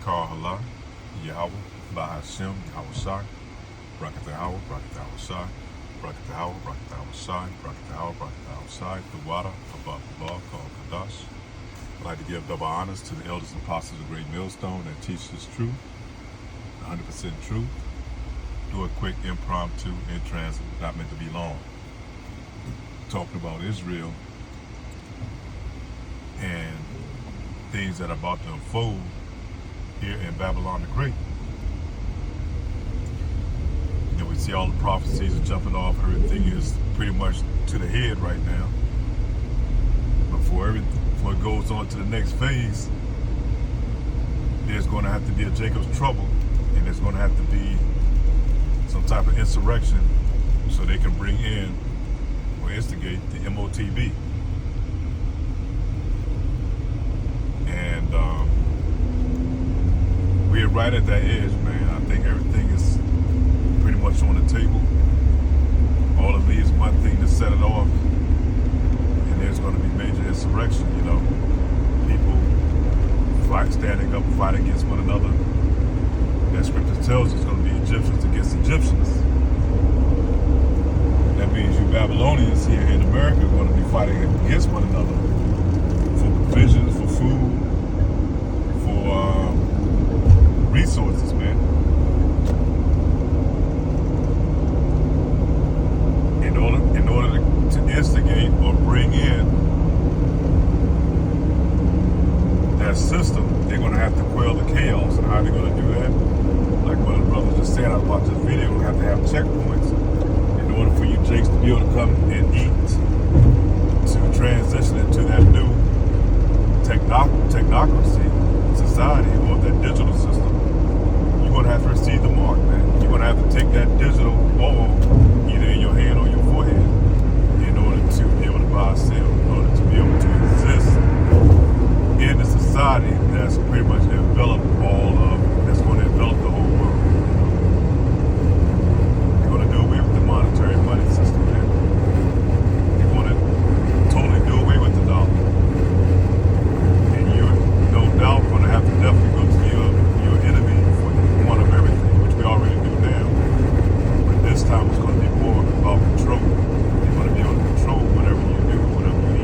Kar Hala, Yahweh, Bahashem, Yahweh Shai, Brakat Yahweh, Brakat Yahweh Shai, Brakat Yahweh, Brakat Yahweh Shai, Brakat Yahweh, Brakat Yahweh Shai, the water, above the law, called Kadash. I'd like to give double honors to the elders and apostles of Great Millstone that teach us truth, 100% truth. Do a quick impromptu in transit, not meant to be long. Talking about Israel and things that are about to unfold here in Babylon the Great. And we see all the prophecies are jumping off. Everything is pretty much to the head right now. Before it goes on to the next phase, there's going to have to be a Jacob's trouble, and there's going to have to be some type of insurrection so they can bring in or instigate the MOTB. And we're right at that edge, man. I think everything is pretty much on the table. All it needs one thing to set it off, and there's going to be major insurrection, you know. People standing up, fighting against one another. That scripture tells us it's going to be Egyptians against Egyptians. That means you Babylonians here in America are going to be fighting against one another for provisions, for food, for resources, man. In order to instigate or bring in that system, they're going to have to quell the chaos. And how are they going to do that? Like one of the brothers just said, I watched this video, we're going to have checkpoints in order for you Jakes to be able to come and eat, to transition into that new technocracy society or that digital system. You're going to have to receive the mark, man. You're going to have to take that digital ball either in your hand or your forehead in order to be able to buy or sell, in order to be able to exist in the society that's pretty much enveloped that's going to envelop the whole world. They're going to do away with the monetary money system, man. They're going to totally do away with the dollar. And you're no doubt going to have to definitely go to your enemy for one of everything, which we already do now. But this time it's going to be more about control. You're going to be able to control whatever you do, whatever you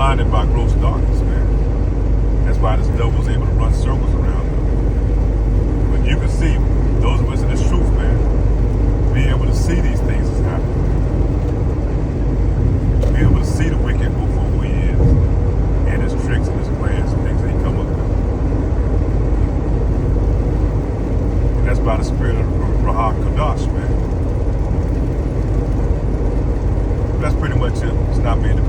blinded by gross darkness, man. That's why this devil's able to run circles around them. But you can see, those of us in this truth, man, being able to see these things is happening. Be able to see the wicked for who he is, and his tricks and his plans and things that he come up with. And that's by the spirit of Ruach Kodesh, man. That's pretty much it. It's not being